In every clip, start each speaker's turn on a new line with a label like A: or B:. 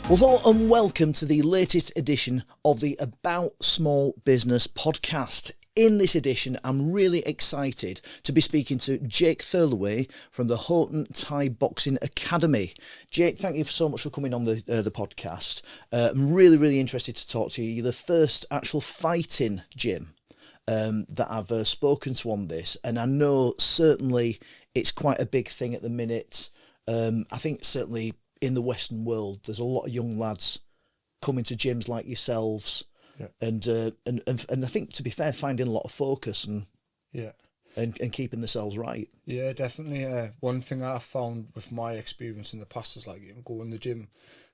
A: Hello and welcome to the latest edition of the About Small Business podcast. In this edition, I'm really excited to be speaking to Jake Thirlaway from the Houghton Thai Boxing Academy. Jake, thank you so much for coming on the podcast. I'm really interested to talk to you. You're the first actual fighting gym that I've spoken to on this, and I know certainly it's quite a big thing at the minute. I think certainly in the Western world, there's a lot of young lads coming to gyms like yourselves, and I think, to be fair, finding a lot of focus and keeping themselves right.
B: Yeah, definitely. One thing I've found with my experience in the past is like, you can go in the gym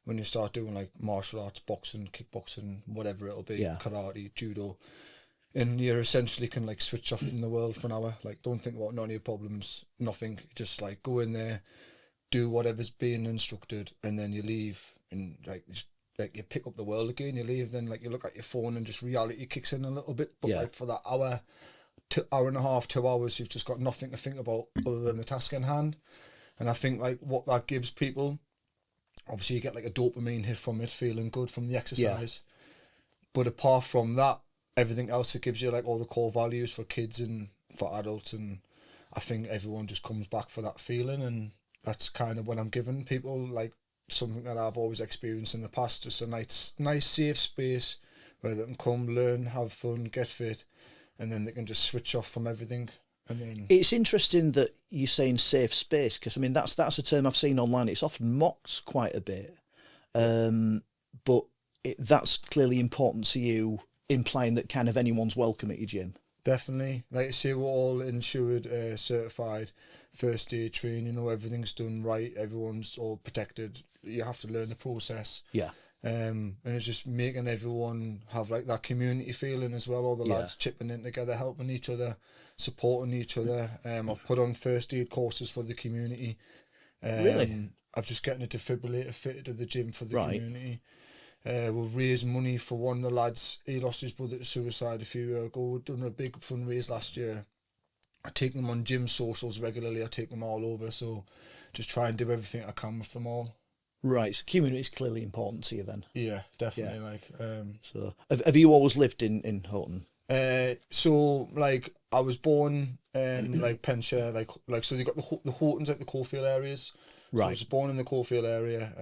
B: when you start doing like martial arts, boxing, kickboxing, whatever it'll be, karate, judo, and you essentially can like switch off from the world for an hour. Like, don't think about none of your problems, nothing. Just like go in there, do whatever's being instructed, and then you leave, and like you pick up the world again. You leave, then like you look at your phone, and just reality kicks in a little bit. But like for that hour, hour and a half, 2 hours, you've just got nothing to think about other than the task in hand. And I think like what that gives people, obviously you get like a dopamine hit from it, feeling good from the exercise. But apart from that, everything else, it gives you like all the core values for kids and for adults. And I think everyone just comes back for that feeling, and that's kind of what I'm giving people, like something that I've always experienced in the past, just a nice safe space where they can come, learn, have fun, get fit, and then they can just switch off from everything. And then
A: It's interesting that you're saying safe space, because I mean that's a term I've seen online. It's often mocked quite a bit, but that's clearly important to you, implying that kind of anyone's welcome at your gym.
B: Definitely. Like I say, we're all insured, certified, first aid trained, everything's done right, everyone's all protected. You have to learn the process.
A: Yeah.
B: And it's just making everyone have like that community feeling as well, all the lads chipping in together, helping each other, supporting each other. I've put on first aid courses for the community.
A: Really?
B: I've just getting a defibrillator fitted at the gym for the community. We've raised money for one of the lads. He lost his brother to suicide a few years ago. We've done a big fundraise last year. I take them on gym socials regularly. I take them all over. So just try and do everything I can with them all.
A: Right. So community is clearly important to you then.
B: Yeah, definitely.
A: Yeah. So have you always lived in Houghton?
B: So like I was born in like Penshire, like so they got the Houghtons, like the coalfield areas.
A: Right.
B: So I was born in the coalfield area.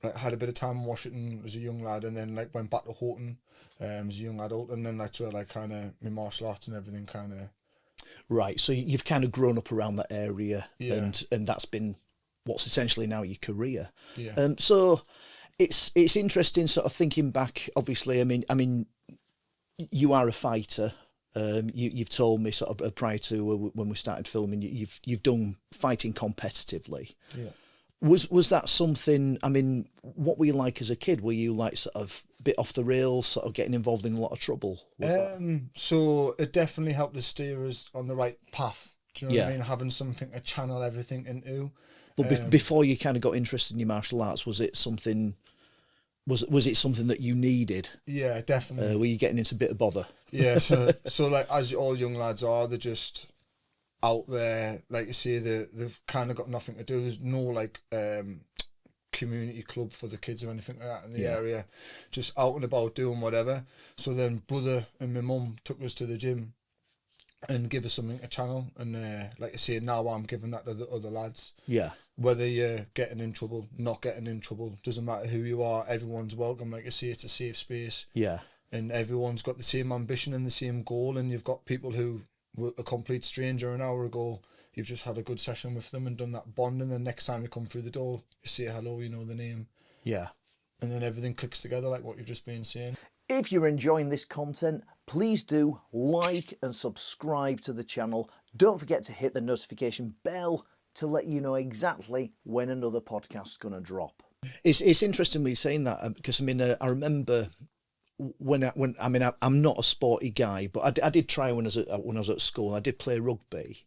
B: Like had a bit of time in Washington as a young lad, and then like went back to Houghton as a young adult, and then that's where like kind of my martial arts and everything kind of.
A: Right. So you've kind of grown up around that area, and that's been what's essentially now your career.
B: Yeah.
A: So it's interesting, sort of thinking back. Obviously, I mean, you are a fighter. You've told me sort of prior to when we started filming, you've done fighting competitively.
B: Yeah.
A: Was that something? I mean, what were you like as a kid? Were you like sort of a bit off the rails, sort of getting involved in a lot of trouble?
B: So it definitely helped to steer us on the right path. Do you know what I mean? Having something to channel everything into.
A: But before you kind of got interested in your martial arts, was it something? Was it something that you needed?
B: Yeah, definitely.
A: Were you getting into a bit of bother?
B: Yeah, so like as all young lads are, they're just out there, like you say, they've kind of got nothing to do. There's no like community club for the kids or anything like that in the area, just out and about doing whatever. So then brother and my mum took us to the gym and give us something to channel, and like I say, now I'm giving that to the other lads.
A: Yeah.
B: Whether you're getting in trouble, not getting in trouble, doesn't matter who you are, everyone's welcome. Like I say, it's a safe space.
A: Yeah.
B: And everyone's got the same ambition and the same goal, and you've got people who were a complete stranger an hour ago. You've just had a good session with them and done that bond, and the next time you come through the door, you say hello, you know the name.
A: Yeah.
B: And then everything clicks together like what you've just been saying.
A: If you're enjoying this content, please do like and subscribe to the channel. Don't forget to hit the notification bell to let you know exactly when another podcast's going to drop. It's interesting me saying that, because I mean, I remember I'm not a sporty guy, but I did try when I was at school. I did play rugby,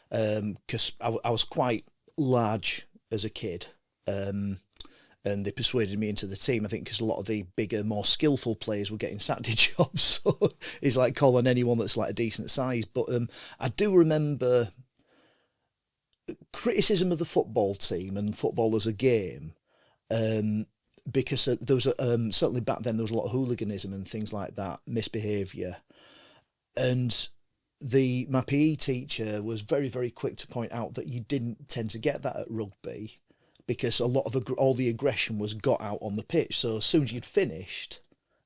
A: because I was quite large as a kid, and they persuaded me into the team. I think because a lot of the bigger, more skillful players were getting Saturday jobs, so it's like calling anyone that's like a decent size. But I do remember criticism of the football team and football as a game. because there was certainly back then there was a lot of hooliganism and things like that, misbehaviour, and my PE teacher was very, very quick to point out that you didn't tend to get that at rugby, because a lot of all the aggression was got out on the pitch. So as soon as you'd finished,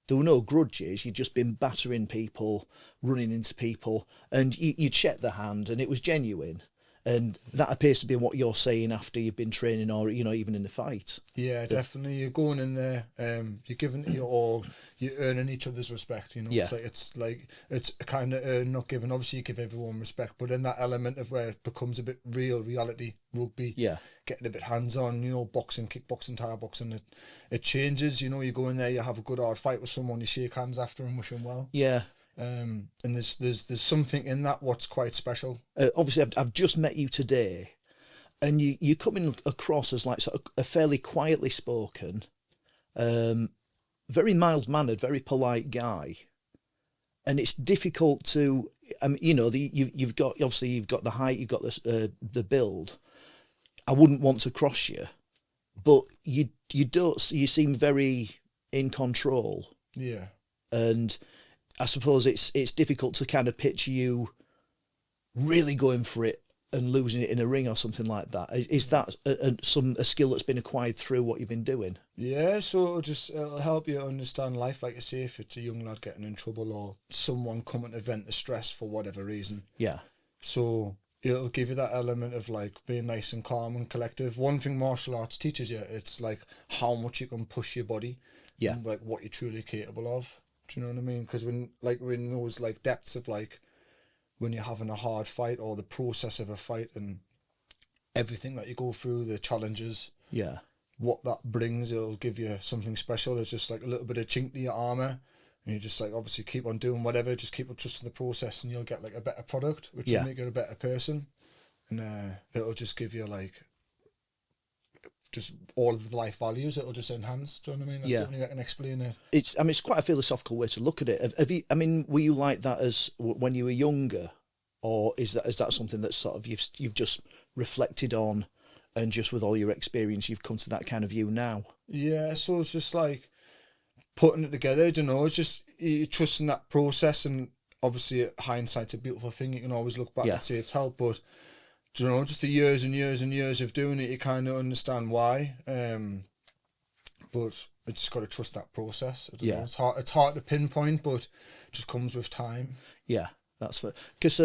A: there were no grudges. You'd just been battering people, running into people, and you'd shake their hand, and it was genuine. And that appears to be what you're saying after you've been training, or even in a fight.
B: Yeah, definitely. You're going in there, you're giving it your all, you're earning each other's respect.
A: Yeah.
B: It's kind of earn, not given. Obviously, you give everyone respect, but in that element of where it becomes a bit reality rugby, getting a bit hands on. Boxing, kickboxing, Thai boxing, it changes. You go in there, you have a good hard fight with someone, you shake hands after and wish them well.
A: Yeah.
B: And there's something in that what's quite special.
A: Obviously, I've just met you today, and you're coming across as like sort of a fairly quietly spoken, very mild mannered, very polite guy, and it's difficult to. You've got the height, you've got the build. I wouldn't want to cross you, but you don't. You seem very in control.
B: Yeah,
A: and I suppose it's difficult to kind of picture you really going for it and losing it in a ring or something like that. Is that a skill that's been acquired through what you've been doing?
B: Yeah, so it'll help you understand life, like I say, if it's a young lad getting in trouble or someone coming to vent the stress for whatever reason.
A: Yeah.
B: So it'll give you that element of like being nice and calm and collective. One thing martial arts teaches you, it's like how much you can push your body.
A: Yeah.
B: And like what you're truly capable of. Do you know what I mean? Because when those like depths of like when you're having a hard fight or the process of a fight and everything that you go through, the challenges, what that brings, it'll give you something special. It's just like a little bit of chink to your armour, and you just like obviously keep on doing whatever, just keep on trusting the process, and you'll get like a better product, which will make you a better person, and it'll just give you like just all of the life values. It'll just enhance. Do you know what I mean? That's the only way I can explain it.
A: It's quite a philosophical way to look at it. Have you? Were you like that as when you were younger, or is that something that sort of you've just reflected on, and just with all your experience, you've come to that kind of view now?
B: Yeah. So it's just like putting it together. I don't know. It's just you trusting that process, and obviously hindsight's a beautiful thing. You can always look back and say it's helped, but. Do you know, just the years and years and years of doing it, you kind of understand why. But I just got to trust that process. I don't know. It's hard to pinpoint, but it just comes with time. Yeah,
A: that's fair. Because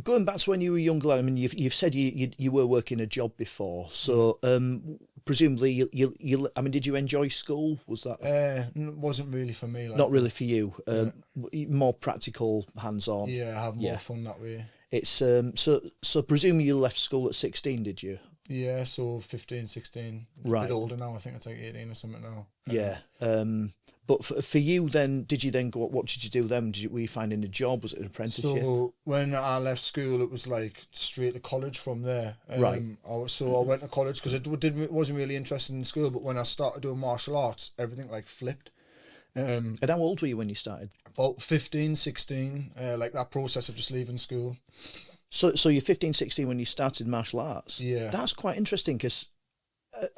A: going back to when you were younger, you've said you were working a job before, so presumably you did you enjoy school? Was that?
B: It wasn't really for me.
A: Not really for you. More practical, hands-on.
B: Yeah, I have more fun that way.
A: It's so presumably you left school at 16, did you?
B: Yeah, so 15, 16.
A: Right.
B: A bit older now. I think it's like 18 or something now.
A: Yeah. But for you then, did you then go? What did you do then? Were you finding a job? Was it an apprenticeship?
B: So when I left school, it was like straight to college from there.
A: Right.
B: So I went to college because I wasn't really interested in school. But when I started doing martial arts, everything like flipped.
A: And how old were you when you started?
B: About 15, 16, like that process of just leaving school.
A: So you're 15, 16 when you started martial arts?
B: Yeah.
A: That's quite interesting because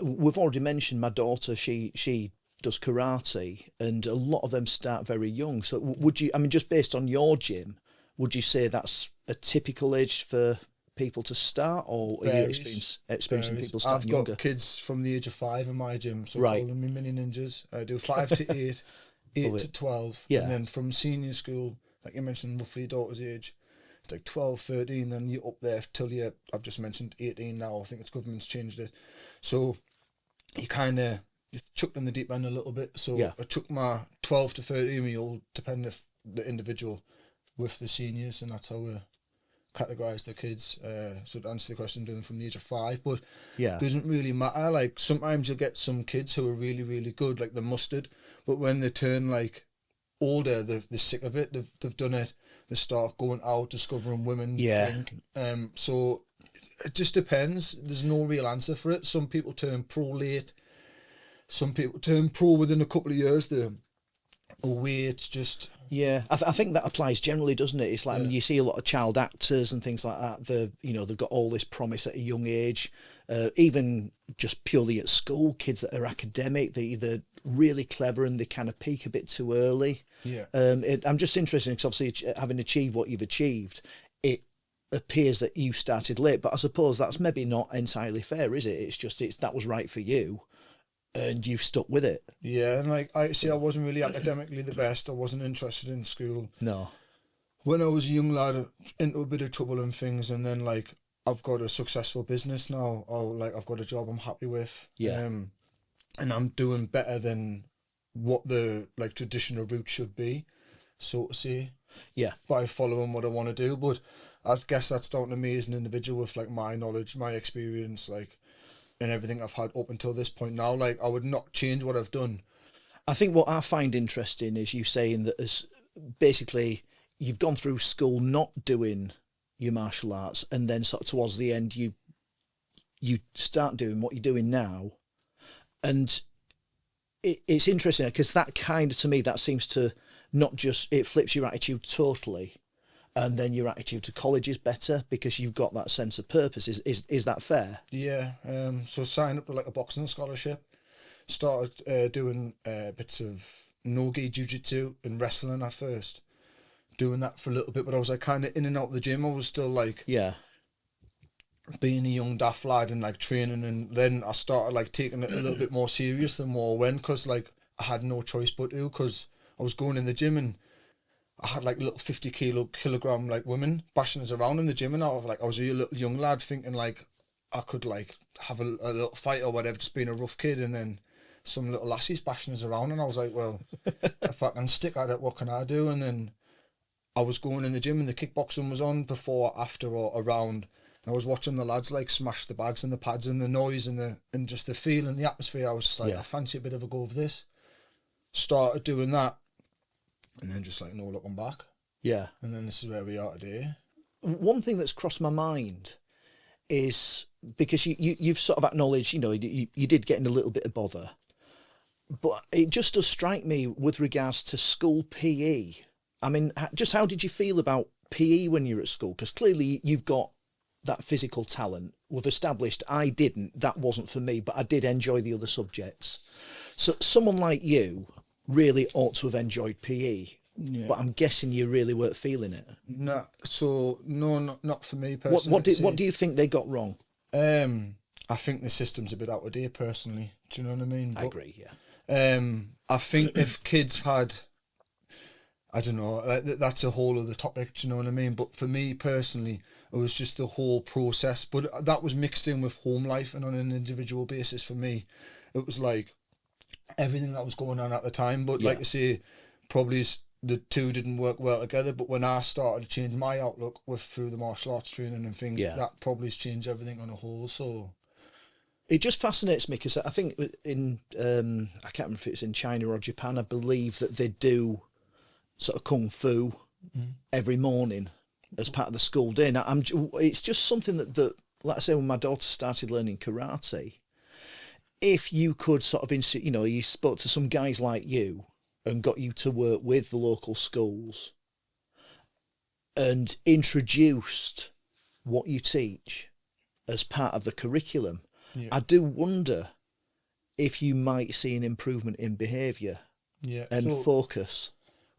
A: we've already mentioned my daughter, she does karate, and a lot of them start very young. So would you, just based on your gym, would you say that's a typical age for people to start, or are you experiencing people starting younger?
B: I've got kids from the age of 5 in my gym, so
A: right.
B: I call them mini ninjas. I do 5 to 8, 8 to 12, and then from senior school, like you mentioned, roughly your daughter's age, it's like 12, 13, then you're up there till I've just mentioned 18 now. I think it's government's changed it, so you kind of chucked in the deep end a little bit. So I took my 12 to 13-year-old, depending if the individual, with the seniors, and that's how we categorise the kids. So to answer the question, doing from the age of 5, but it doesn't really matter. Like sometimes you'll get some kids who are really, really good, like the mustard, but when they turn like older, they're sick of it. They've done it. They start going out, discovering women. Drink. So it just depends. There's no real answer for it. Some people turn pro late. Some people turn pro within a couple of years. The way it's just
A: Yeah, I think that applies generally, doesn't it? It's like, I mean, you see a lot of child actors and things like that. They've got all this promise at a young age. Even just purely at school, kids that are academic, they're either really clever and they kind of peak a bit too early.
B: Yeah.
A: I'm just interested because obviously, having achieved what you've achieved, it appears that you started late. But I suppose that's maybe not entirely fair, is it? It's that was right for you, and you've stuck with it.
B: Yeah, and like I see, I wasn't really academically the best. I wasn't interested in school.
A: No.
B: When I was a young lad, into a bit of trouble and things, and then like I've got a successful business now. I've got a job I'm happy with.
A: Yeah.
B: And I'm doing better than what the like traditional route should be, so to say.
A: Yeah.
B: By following what I want to do, but I guess that's down to me as an individual with like my knowledge, my experience, like, and everything I've had up until this point now. Like, I would not change what I've done.
A: I think what I find interesting is you saying that as basically you've gone through school not doing your martial arts, and then sort of towards the end you start doing what you're doing now, and it's interesting because that kind of, to me, that seems to not just, it flips your attitude totally, and then your attitude to college is better because you've got that sense of purpose. Is that fair?
B: Yeah. So signed up to like a boxing scholarship, started doing bits of no-gi jiu-jitsu and wrestling at first, doing that for a little bit, but I was like kind of in and out of the gym. I was still like being a young daft lad and like training, and then I started like taking it a little bit more serious the more I went, because like I had no choice but to, because I was going in the gym and I had like little 50 kilogram like women bashing us around in the gym, and I was a little young lad thinking like I could like have a little fight or whatever, just being a rough kid, and then some little lassies bashing us around, and I was like, well, if I can stick at it, what can I do? And then I was going in the gym and the kickboxing was on before, after, or around. And I was watching the lads like smash the bags and the pads and the noise and just the feel and the atmosphere. I was just like, I fancy a bit of a go of this. Started doing that, and then just like no looking back.
A: Yeah.
B: And then this is where we are today.
A: One thing that's crossed my mind is, because you've sort of acknowledged, you did get in a little bit of bother, but it just does strike me with regards to school PE. I mean, just how did you feel about PE when you were at school? Because clearly you've got that physical talent. We've established I didn't, that wasn't for me, but I did enjoy the other subjects. So someone like you really ought to have enjoyed PE, but I'm guessing you really weren't feeling it.
B: No, not for me personally.
A: What do you think they got wrong?
B: I think the system's a bit out of date personally. Do you know what I mean?
A: I agree, yeah.
B: I think if kids had, I don't know, that's a whole other topic, do you know what I mean? But for me personally, it was just the whole process. But that was mixed in with home life, and on an individual basis for me, it was like everything that was going on at the time. But like I say, probably the two didn't work well together. But when I started to change my outlook through the martial arts training and things, that probably has changed everything on a whole. So
A: it just fascinates me because I think in, I can't remember if it's in China or Japan, I believe that they do sort of kung fu every morning as part of the school day. Now, it's just something that, like I say, when my daughter started learning karate, if you could sort of, you spoke to some guys like you and got you to work with the local schools and introduced what you teach as part of the curriculum, I do wonder if you might see an improvement in behaviour and focus.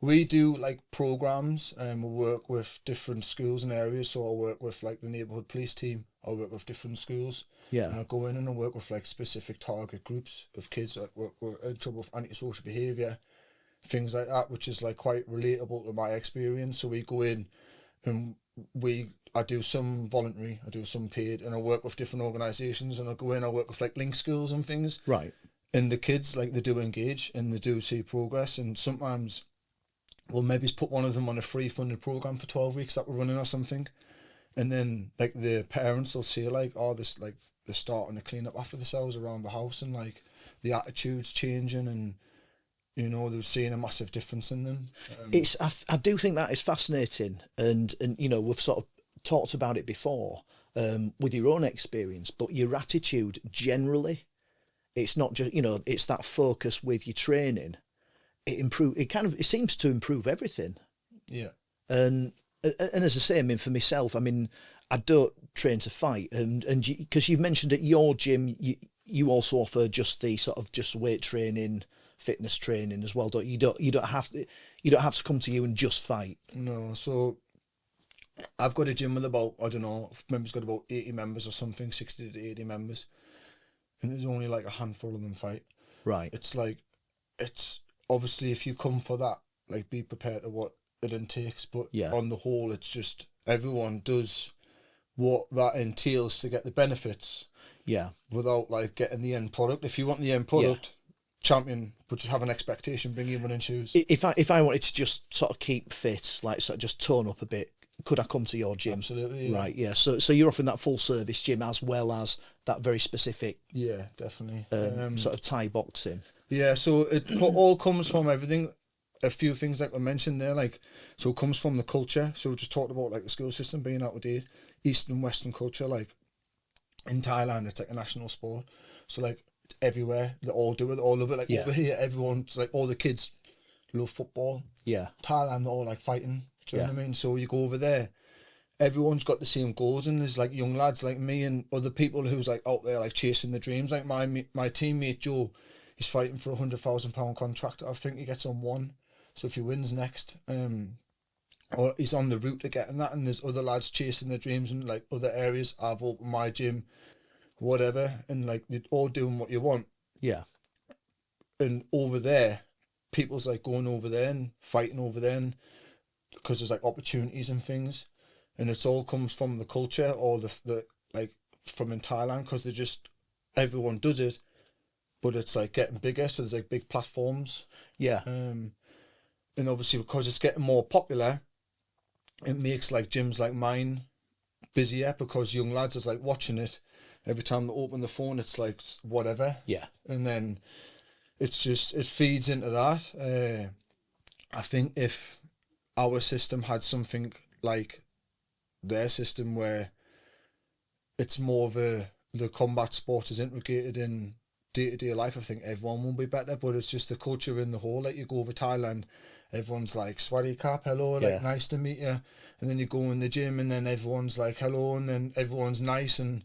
B: We do like programs, and we work with different schools and areas. So I work with like the neighbourhood police team. I work with different schools. Yeah. And I go in and I work with like specific target groups of kids that work in trouble with antisocial behaviour, things like that, which is like quite relatable to my experience. So we go in and I do some voluntary, I do some paid, and I work with different organisations, and I go in, I work with like link schools and things. Right. And the kids, like, they do engage and they do see progress, and sometimes we'll maybe put one of them on a free funded programme for 12 weeks that we're running or something. And then like the parents will say like, oh, this, like, they're starting to clean up after themselves around the house, and like the attitude's changing, and they're seeing a massive difference in them.
A: I do think that is fascinating, and we've sort of talked about it before with your own experience, but your attitude generally, it's not just, it's that focus with your training. it seems to improve everything.
B: Yeah.
A: And as I say, I mean, for myself, I mean, I don't train to fight, and because you've mentioned at your gym, you also offer just the sort of just weight training, fitness training as well, don't you? You don't have to come to you and just fight.
B: No, so I've got a gym with about, I don't know, members got about 80 members or something, 60 to 80 members, and there's only like a handful of them fight.
A: Right.
B: It's obviously, if you come for that, like, be prepared to what it intakes, but on the whole, it's just everyone does what that entails to get the benefits.
A: Yeah.
B: Without like getting the end product. If you want the end product, champion, but just have an expectation, bring your running shoes.
A: If I wanted to just sort of keep fit, like sort of just tone up a bit, could I come to your gym?
B: Absolutely. Yeah.
A: Right. Yeah. So you're offering that full service gym as well as that very specific.
B: Yeah, definitely.
A: Sort of Thai boxing.
B: Yeah. So it all comes from everything. A few things like we mentioned there, like, so it comes from the culture. So we just talked about like the school system being out of date, Eastern and Western culture. Like in Thailand, it's like a national sport. So like everywhere, they all do it, all love it. Like over here, everyone's like, all the kids love football.
A: Yeah.
B: Thailand, they're all like fighting. Do you know what I mean? So you go over there, everyone's got the same goals, and there's like young lads like me and other people who's like out there like chasing the dreams. Like my teammate Joe, he's fighting for £100,000 contract. I think he gets on one. So if he wins next, or he's on the route to getting that, and there's other lads chasing their dreams in like other areas. I've opened my gym, whatever, and like they're all doing what you want.
A: Yeah.
B: And over there, people's like going over there and fighting over there, because there's like opportunities and things, and it's all comes from the culture or the like from in Thailand, because they just, everyone does it, but it's like getting bigger. So there's like big platforms.
A: Yeah.
B: And obviously, because it's getting more popular, it makes like gyms like mine busier, because young lads is like watching it. Every time they open the phone, it's like whatever.
A: Yeah.
B: And then it's just, it feeds into that. I think if our system had something like their system, where it's more of the combat sport is integrated in day-to-day life, I think everyone will be better. But it's just the culture in the whole. Like you go over Thailand, everyone's like, Swaddy Cap, hello, like nice to meet you. And then you go in the gym, and then everyone's like, hello, and then everyone's nice, and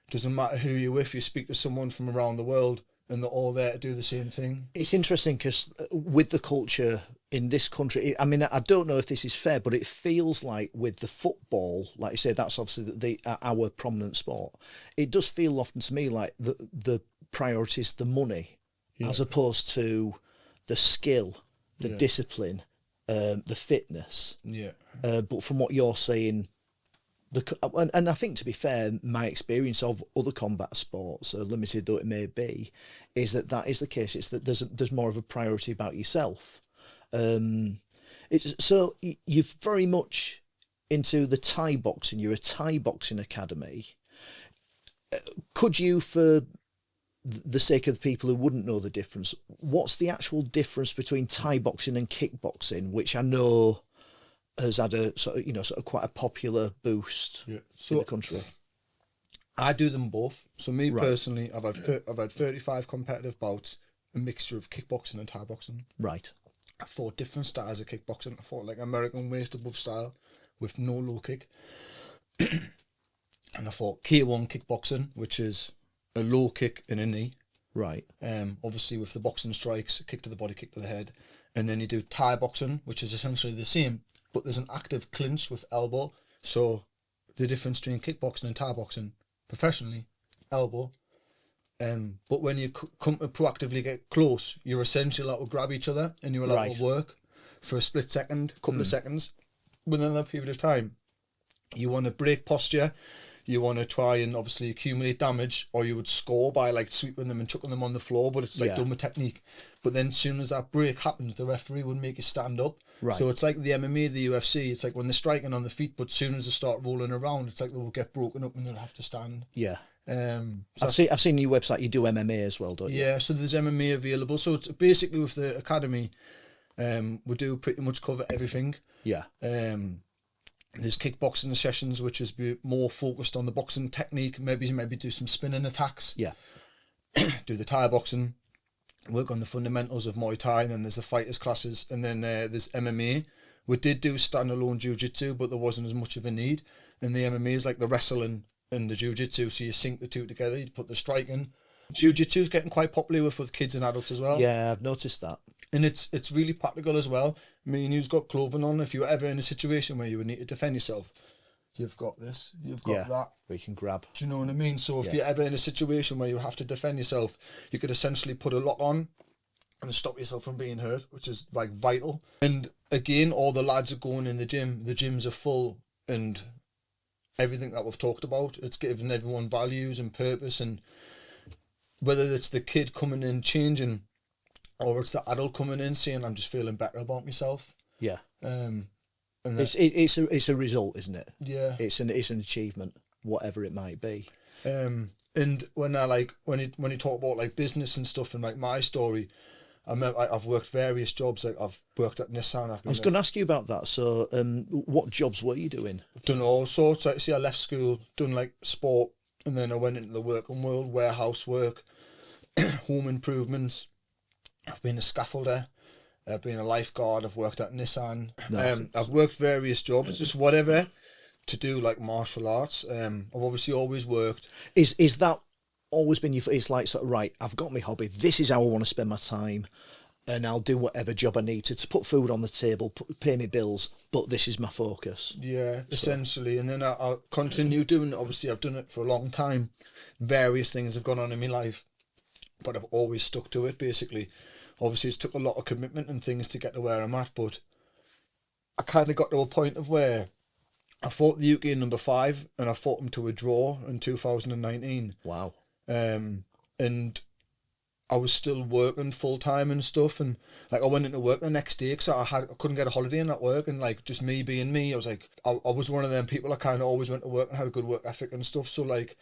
B: doesn't matter who you're with, you speak to someone from around the world, and they're all there to do the same thing.
A: It's interesting because with the culture in this country, I mean, I don't know if this is fair, but it feels like with the football, like you said, that's obviously our prominent sport. It does feel often to me like the priority is the money, as opposed to the skill, the discipline, the fitness.
B: Yeah.
A: But from what you're saying, and I think, to be fair, my experience of other combat sports, limited though it may be, is that is the case. It's that there's more of a priority about yourself. So you're very much into the Thai boxing. You're a Thai Boxing Academy. Could you, for the sake of the people who wouldn't know the difference, what's the actual difference between Thai boxing and kickboxing, which I know has had a sort of quite a popular boost in the country?
B: I do them both. So me personally, I've had 35 competitive bouts, a mixture of kickboxing and Thai boxing.
A: Right.
B: I fought different styles of kickboxing. I fought like American waist above style with no low kick. And I fought K1 kickboxing, which is a low kick and a knee.
A: Right.
B: Obviously with the boxing strikes, kick to the body, kick to the head. And then you do Thai boxing, which is essentially the same, but there's an active clinch with elbow. So the difference between kickboxing and Thai boxing, professionally, elbow. But when you come to proactively get close, you're essentially allowed to grab each other, and you're allowed to work for a split second, couple of seconds. Within that period of time, you want to break posture, you want to try and obviously accumulate damage, or you would score by like sweeping them and chucking them on the floor, but it's like done with technique. But then as soon as that break happens, the referee would make you stand up.
A: Right.
B: So it's like the MMA, the UFC, it's like when they're striking on the feet, but as soon as they start rolling around, it's like they will get broken up and they'll have to stand.
A: Yeah.
B: So
A: I've seen your website, you do MMA as well, don't you?
B: Yeah, so there's MMA available. So it's basically with the academy, we do pretty much cover everything.
A: Yeah.
B: There's kickboxing sessions, which is more focused on the boxing technique. Maybe do some spinning attacks.
A: Yeah.
B: Do the Thai boxing. work on the fundamentals of Muay Thai, and then there's the fighters classes, and then there's MMA. We did do standalone jiu-jitsu, but there wasn't as much of a need. And the MMA is like the wrestling and the jiu-jitsu, so you sync the two together, you put the striking. Jiu-jitsu is getting quite popular with kids and adults as well.
A: Yeah, I've noticed that.
B: And it's really practical as well. I mean, you've got clothing on. If you're ever in a situation where you would need to defend yourself, you've got this, you've got that.
A: Where you can grab.
B: Do you know what I mean? So if you're ever in a situation where you have to defend yourself, you could essentially put a lock on and stop yourself from being hurt, which is like vital. And again, all the lads are going in the gym. The gyms are full, and everything that we've talked about, it's giving everyone values and purpose. And whether it's the kid coming in changing, or it's the adult coming in saying, I'm just feeling better about myself.
A: Yeah.
B: And
A: it's a result, isn't it?
B: Yeah.
A: It's an achievement, whatever it might be.
B: And when you talk about like business and stuff, and like my story, I've worked various jobs. Like I've worked at Nissan.
A: I was going to ask you about that. So, what jobs were you doing?
B: I've done all sorts. Like, see, I left school, done like sport, and then I went into the working world, warehouse work, home improvements. I've been a scaffolder. I've been a lifeguard. I've worked at Nissan. I've worked various jobs, just whatever to do, like martial arts. I've obviously always worked.
A: Is that always been your? It's like sort of right. I've got my hobby. This is how I want to spend my time, and I'll do whatever job I need to put food on the table, pay my bills. But this is my focus.
B: Yeah, essentially. And then I'll continue doing it. Obviously, I've done it for a long time. Various things have gone on in my life, but I've always stuck to it. Basically, obviously, it's took a lot of commitment and things to get to where I'm at. But I kind of got to a point of where I fought the UK number 5, and I fought them to a draw in 2019.
A: Wow.
B: And I was still working full time and stuff, and like I went into work the next day because I couldn't get a holiday in that work, and like just me being me, I was like I was one of them people that kind of always went to work and had a good work ethic and stuff. So like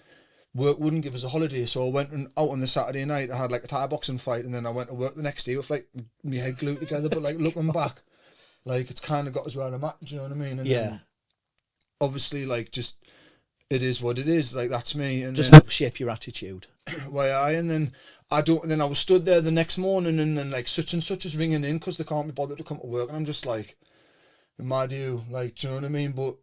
B: work wouldn't give us a holiday, so I went out on the Saturday night. I had like a Thai boxing fight, and then I went to work the next day with like my head glued together. But like looking back, like it's kind of got us where I'm at. Do you know what I mean? And then, obviously, like just it is what it is. Like that's me. And
A: just
B: then,
A: help shape your attitude.
B: and then I was stood there the next morning, and then like such and such is ringing in because they can't be bothered to come to work, and I'm just like, mad you, like, do you know what I mean? But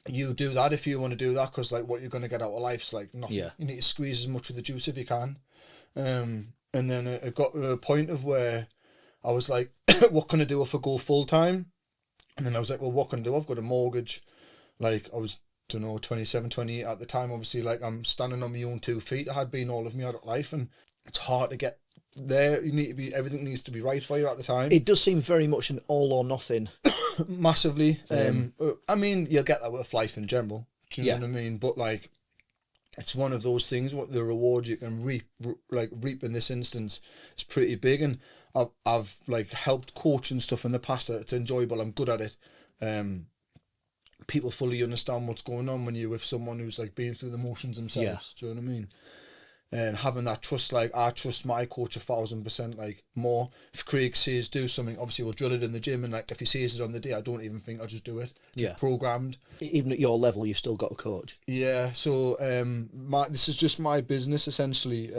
B: you do that if you want to do that, because like what you're going to get out of life's like nothing. You need to squeeze as much of the juice if you can. And then it got to a point of where I was like, what can I do if I go full time? And then I was like, well, what can I do? I've got a mortgage. Like I was, don't know, 27, 28 at the time. Obviously, like I'm standing on my own 2 feet. I had been all of my adult life, and it's hard to get there. You need to be, everything needs to be right for you at the time.
A: It does seem very much an all or nothing.
B: Massively. I mean, you'll get that with life in general. Do you know what I mean? But like, it's one of those things. What the reward you can reap in this instance is pretty big. And I've like helped coach and stuff in the past. It's enjoyable. I'm good at it. People fully understand what's going on when you're with someone who's like been through the motions themselves. Do you know what I mean? And having that trust, like I trust my coach 1,000%, like more. If Craig says do something, obviously we'll drill it in the gym, and like if he says it on the day, I don't even think, I'll just do it. It's programmed.
A: Even at your level, you've still got a coach.
B: Yeah. So this is just my business essentially.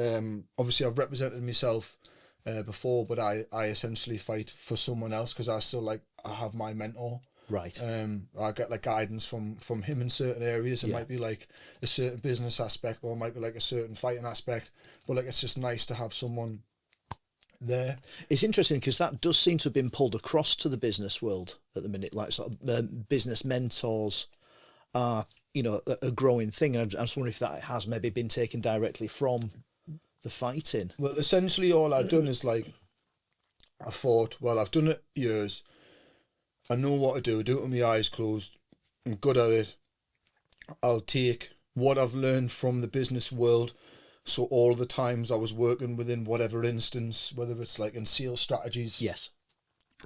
B: Obviously I've represented myself before, but I essentially fight for someone else because I have my mentor.
A: Right.
B: I get like guidance from him in certain areas. It might be like a certain business aspect, or it might be like a certain fighting aspect. But like it's just nice to have someone there.
A: It's interesting because that does seem to have been pulled across to the business world at the minute. Like sort of business mentors are, a growing thing. And I just wonder if that has maybe been taken directly from the fighting.
B: Well, essentially all I've done is like I thought, well, I've done it years. I know what to do it with my eyes closed. I'm good at it. I'll take what I've learned from the business world. So all the times I was working within whatever instance, whether it's like in sales strategies,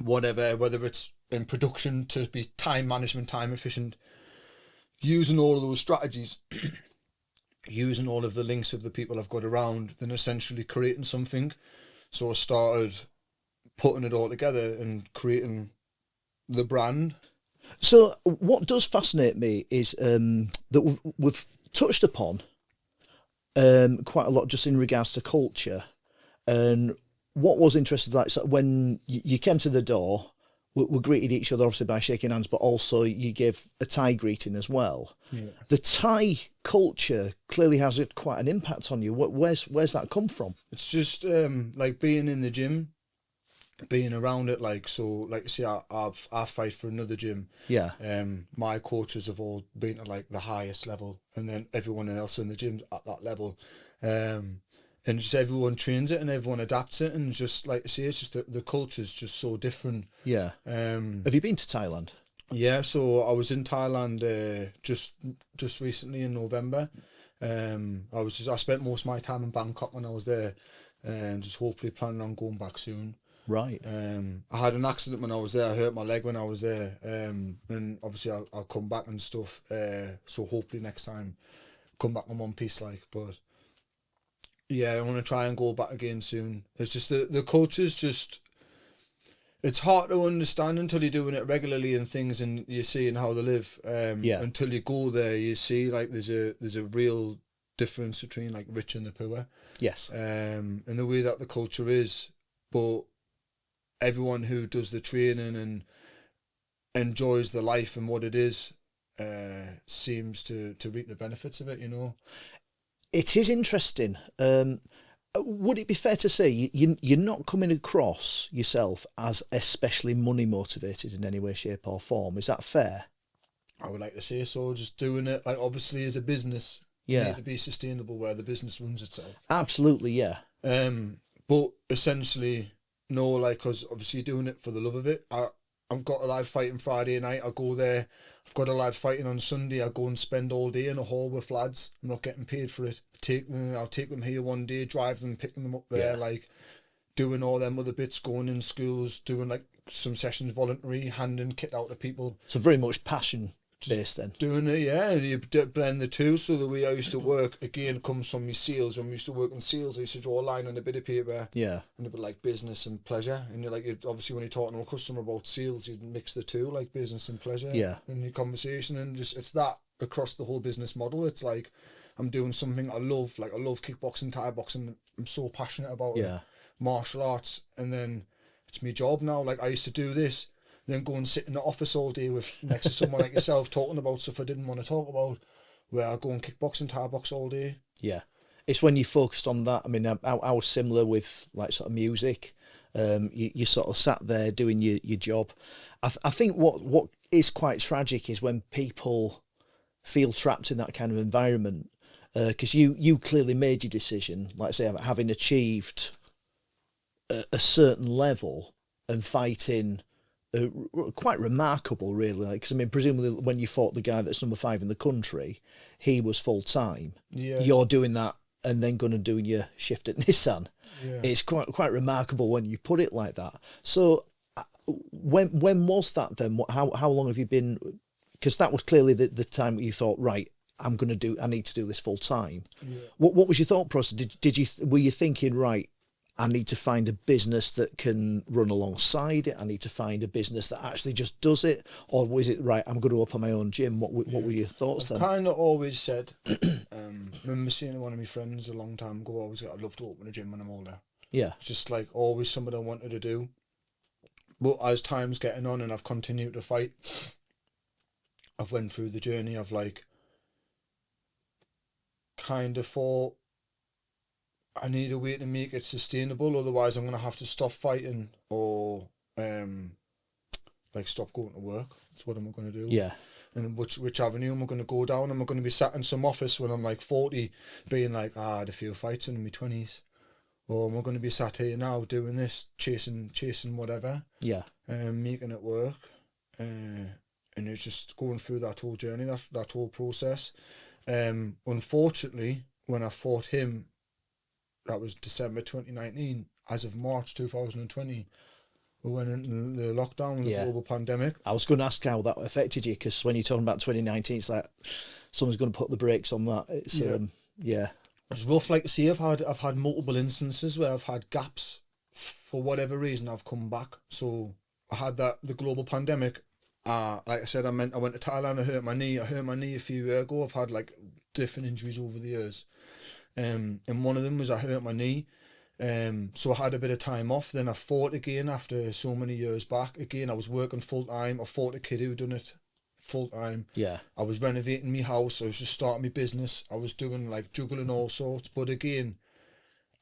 B: whatever, whether it's in production to be time management, time efficient, using all of those strategies, using all of the links of the people I've got around, then essentially creating something. So I started putting it all together and creating the brand.
A: So what does fascinate me is that we've touched upon quite a lot just in regards to culture, and what was interesting, like, so when you came to the door, we greeted each other obviously by shaking hands, but also you gave a Thai greeting as well.
B: Yeah.
A: The Thai culture clearly has quite an impact on you. Where's that come from?
B: It's just like being in the gym, being around it. Like, so, like, see, I fight for another gym.
A: Yeah.
B: My coaches have all been at like the highest level, and then everyone else in the gym at that level. And just everyone trains it and everyone adapts it, and just like I say, it's just the culture's just so different.
A: Yeah. Have you been to Thailand?
B: Yeah, so I was in Thailand just recently in November. I spent most of my time in Bangkok when I was there, and just hopefully planning on going back soon.
A: Right.
B: I had an accident when I was there. I hurt my leg when I was there, and obviously I'll come back and stuff. So hopefully next time, come back in one piece, like. But yeah, I want to try and go back again soon. It's just the culture's just. It's hard to understand until you're doing it regularly and things, and you're seeing how they live. Until you go there, you see like there's a real difference between like rich and the poor.
A: Yes.
B: And the way that the culture is, but everyone who does the training and enjoys the life and what it is, seems to reap the benefits of it. You know.
A: It is interesting. Would it be fair to say you're not coming across yourself as especially money motivated in any way, shape or form? Is that fair?
B: I would like to say so. Just doing it, like, obviously as a business, you need to be sustainable where the business runs itself.
A: Absolutely, yeah.
B: But essentially, no, like, because obviously you're doing it for the love of it. I've got a lad fighting Friday night. I go there. I've got a lad fighting on Sunday. I go and spend all day in a hall with lads. I'm not getting paid for it. I'll take them here one day, drive them, picking them up there, like doing all them other bits, going in schools, doing like some sessions voluntary, handing kit out to people.
A: So very much passion based then.
B: Doing it, yeah, and you blend the two. So the way I used to work, again, comes from my sales. When we used to work in sales, I used to draw a line on a bit of paper.
A: Yeah. And
B: it'd be like business and pleasure. And you're like, obviously when you're talking to a customer about sales, you'd mix the two, like business and pleasure.
A: Yeah.
B: In your conversation, and just, it's that across the whole business model. It's like, I'm doing something I love, like I love kickboxing, Thai boxing. I'm so passionate about it. Martial arts, and then it's my job now. Like, I used to do this, then go and sit in the office all day with next to someone like yourself talking about stuff I didn't want to talk about, where I go and kickbox and Thai box all day. Yeah.
A: It's when you focused on that. I mean, I was similar with like sort of music. You sort of sat there doing your job. I think what is quite tragic is when people feel trapped in that kind of environment, because you clearly made your decision, like I say, having achieved a certain level and fighting quite remarkable, really. Because I mean, presumably when you fought the guy that's number 5 in the country, he was full time.
B: Yeah.
A: You're doing that and then going to do your shift at Nissan.
B: Yeah.
A: It's quite remarkable when you put it like that. So when was that then? How long have you been? Because that was clearly the time you thought, right, I need to do this full time.
B: Yeah.
A: What was your thought process? Were you thinking, right, I need to find a business that can run alongside it. I need to find a business that actually just does it. Or was it, right, I'm going to open my own gym? What were your thoughts then?
B: I've kind of always said, remember seeing one of my friends a long time ago, always said, I'd love to open a gym when I'm older.
A: Yeah.
B: It's just like always something I wanted to do. But as time's getting on and I've continued to fight, I've went through the journey of like, kind of thought, I need a way to make it sustainable, otherwise I'm going to have to stop fighting or like stop going to work. That's what am I going to do?
A: Yeah.
B: And which avenue am I going to go down? Am I going to be sat in some office when I'm like 40 being like, I had a few fights in my 20s? Or am I going to be sat here now doing this, chasing whatever?
A: Yeah.
B: Making it work. And it's just going through that whole journey, that whole process. Unfortunately, when I fought him, that was December 2019. As of March 2020, we went into the lockdown, the global pandemic.
A: I was going to ask how that affected you, because when you're talking about 2019, it's like someone's going to put the brakes on that. It's
B: It's rough. Like I say, I've had multiple instances where I've had gaps for whatever reason. I've come back. So I had the global pandemic. Like I said, I went to Thailand. I hurt my knee. A few years ago. I've had like different injuries over the years. And one of them was I hurt my knee. So I had a bit of time off. Then I fought again after so many years back. Again, I was working full time. I fought a kid who done it full time.
A: Yeah.
B: I was renovating my house. I was just starting my business. I was doing like juggling all sorts. But again,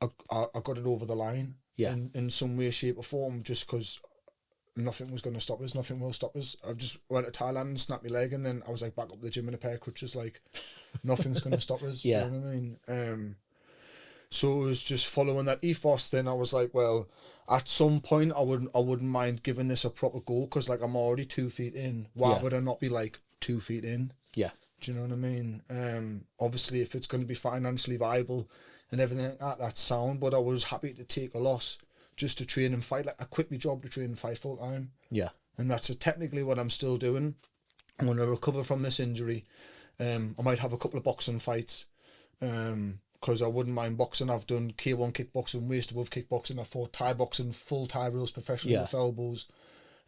B: I got it over the line.
A: Yeah.
B: In some way, shape or form, just because nothing was going to stop us. Nothing will stop us. I just went to Thailand and snapped my leg, and then I was like back up the gym in a pair of crutches. Like nothing's going to stop us.
A: Yeah.
B: You know what I mean? So it was just following that ethos. Then I was like, well, at some point I wouldn't mind giving this a proper go, because like I'm already 2 feet in. Why would I not be like 2 feet in?
A: Yeah.
B: Do you know what I mean? Obviously, if it's going to be financially viable and everything like that, that's sound. But I was happy to take a loss just to train and fight. Like I quit my job to train and fight full time.
A: Yeah.
B: And that's technically what I'm still doing. I'm going to recover from this injury. I might have a couple of boxing fights. Because I wouldn't mind boxing. I've done K1 kickboxing, waist above kickboxing. I fought Thai boxing, full Thai rules, professional with elbows.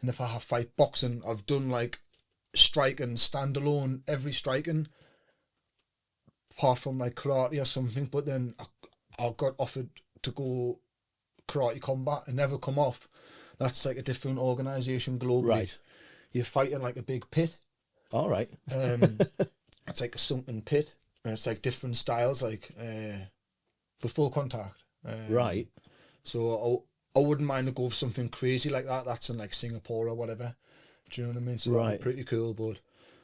B: And if I have fight boxing, I've done like striking, standalone, every striking, apart from like karate or something. But then I got offered to go karate combat and never come off. That's like a different organisation globally. Right. You're fighting like a big pit.
A: All right.
B: It's like a sunken pit. And it's like different styles, like with full contact.
A: Right.
B: So I wouldn't mind to go for something crazy like that. That's in like Singapore or whatever. Do you know what I mean? So that'd be pretty cool. But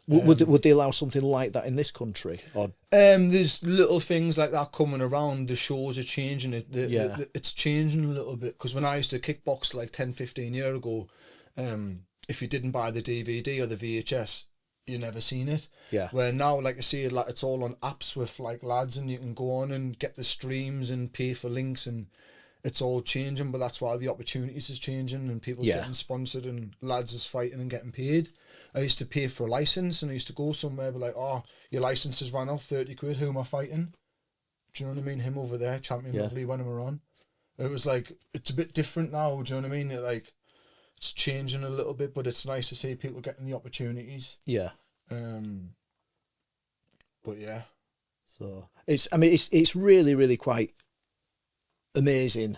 A: would they allow something like that in this country? Or
B: there's little things like that coming around. The shows are changing. It's changing a little bit. Because when I used to kickbox like 10, 15 years ago, if you didn't buy the DVD or the VHS, you never seen it.
A: Yeah.
B: Where now, like I say, like it's all on apps with like lads, and you can go on and get the streams and pay for links, and it's all changing. But that's why the opportunities is changing, and people's getting sponsored, and lads is fighting and getting paid. I used to pay for a license, and I used to go somewhere, be like, oh, your license has run out, 30 quid. Who am I fighting? Do you know what I mean? Him over there, champion lovely when we're on. It was like, it's a bit different now. Do you know what I mean? It's changing a little bit, but it's nice to see people getting the opportunities.
A: Yeah.
B: But yeah.
A: So it's really, really quite amazing.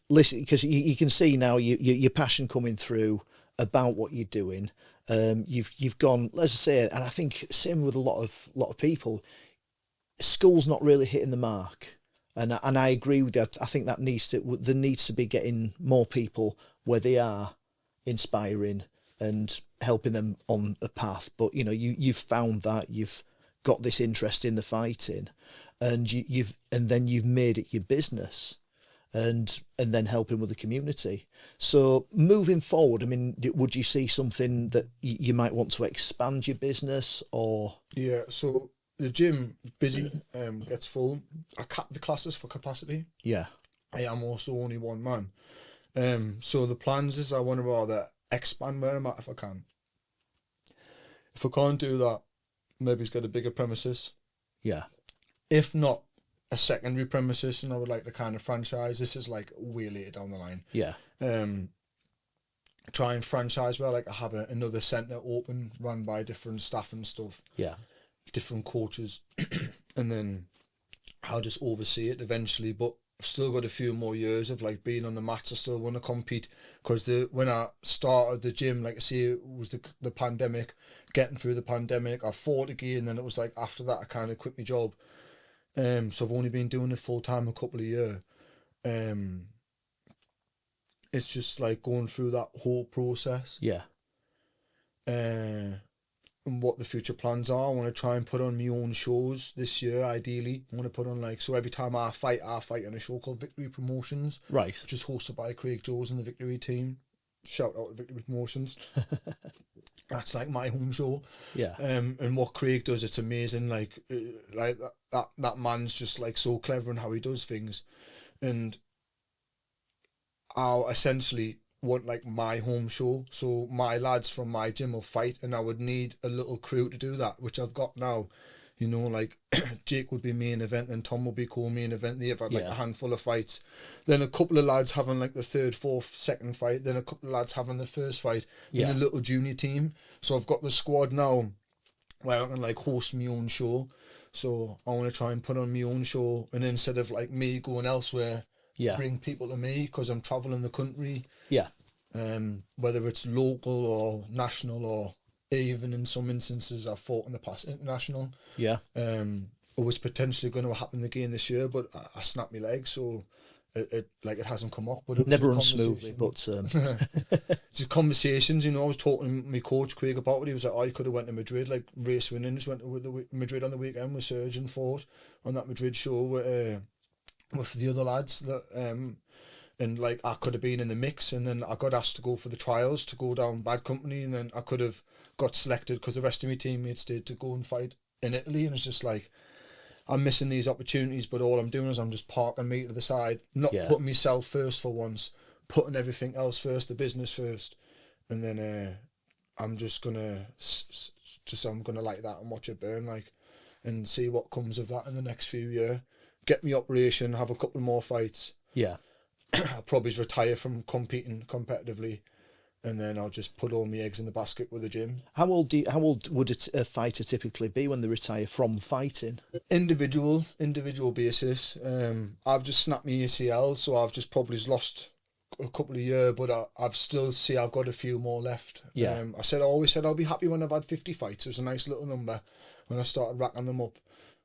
A: Listen, because you can see now your passion coming through about what you're doing. You've gone, let's say, and I think same with a lot of people. School's not really hitting the mark, and I agree with that. I think there needs to be getting more people where they are inspiring and helping them on a path. But you've found that you've got this interest in the fighting, and then you've made it your business, and then helping with the community. So moving forward, I mean, would you see something that you might want to expand your business or? Yeah,
B: so the gym busy, gets full. I cap the classes for capacity.
A: Yeah.
B: I am also only one man. So the plans is I want to rather expand where I'm at if I can. If I can't do that, maybe it's got a bigger premises.
A: Yeah.
B: If not, a secondary premises, and I would like to kind of franchise. This is like way later down the line.
A: Yeah.
B: Try and franchise where like I have another centre open, run by different staff and stuff.
A: Yeah. Different
B: coaches, and then I'll just oversee it eventually. But I've still got a few more years of like being on the mats. I still want to compete, because when I started the gym, like I say, it was the pandemic. Getting through the pandemic, I fought again, and then it was like after that I kind of quit my job. So I've only been doing it full time a couple of years. It's just like going through that whole process.
A: Yeah.
B: And what the future plans are. I want to try and put on my own shows this year, ideally. I want to put on so every time I fight on a show called Victory Promotions.
A: Right.
B: Which is hosted by Craig Jones and the Victory team. Shout out to Victory Promotions. That's like my home show.
A: Yeah.
B: And what Craig does, it's amazing. Like that man's just like so clever in how he does things. And I'll essentially want like my home show, so my lads from my gym will fight, and I would need a little crew to do that, which I've got now. Like Jake would be main event, and Tom will be co-main event. They've had like a handful of fights, then a couple of lads having like the third, fourth, second fight, then a couple of lads having the first fight in a little junior team. So I've got the squad now where I can like host my own show. So I want to try and put on my own show, and instead of like me going elsewhere, bring people to me because I'm traveling the country.
A: Yeah.
B: Whether it's local or national, or even in some instances I've fought in the past international.
A: Yeah.
B: It was potentially going to happen again this year, but I snapped my leg, so it hasn't come up. But it was
A: never runs smoothly, but
B: just conversations. I was talking to my coach Craig about it. He was like, "Oh, you could have went to Madrid, like race winning. Just went to Madrid on the weekend with Serge and fought on that Madrid show with the other lads that and like I could have been in the mix, and then I got asked to go for the trials to go down bad company, and then I could have got selected because the rest of my teammates did to go and fight in Italy, and it's just like I'm missing these opportunities, but all I'm doing is I'm just parking me to the side, not putting myself first for once, putting everything else first, the business first, and then I'm just gonna I'm gonna like that and watch it burn, like, and see what comes of that in the next few years. Get me operation, have a couple more fights.
A: Yeah.
B: I'll probably retire from competing competitively, and then I'll just put all my eggs in the basket with the gym.
A: How old would a fighter typically be when they retire from fighting?
B: Individual basis. I've just snapped my ACL, so I've just probably lost a couple of years, but I've got a few more left.
A: Yeah.
B: I always said I'll be happy when I've had 50 fights. It was a nice little number when I started racking them up.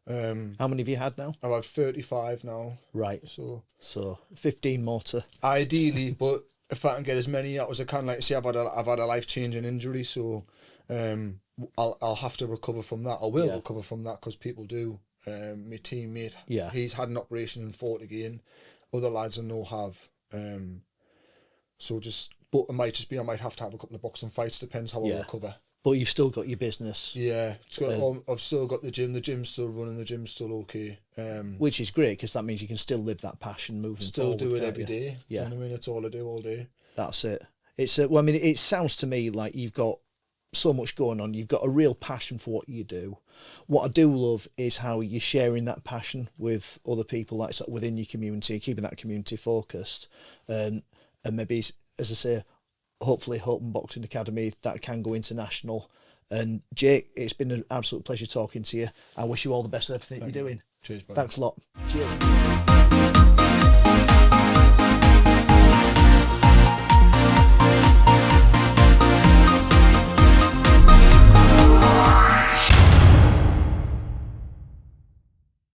A: How many have you had now?
B: I've had 35 now. Right.
A: So 15 more to...
B: Ideally, but if I can get as many out as I can, like I say, I've had a life-changing injury, so I'll have to recover from that. I will recover from that because people do. My teammate, he's had an operation and fought again. Other lads I know have. But I might have to have a couple of boxing fights, depends how I recover.
A: But you've still got your business.
B: Yeah, I've still got the gym. The gym's still running. The gym's still okay.
A: Which is great because that means you can still live that passion moving forward.
B: Still do it every day.
A: Yeah,
B: you know what I mean, it's all I do all day.
A: That's it. It's well, I mean, it sounds to me like you've got so much going on. You've got a real passion for what you do. What I do love is how you're sharing that passion with other people, like sort of within your community, keeping that community focused, and maybe, as I say, hopefully Houghton Boxing Academy that can go international. And Jake, it's been an absolute pleasure talking to you. I wish you all the best with everything you're doing.
B: Cheers, buddy.
A: Thanks a lot. Cheers.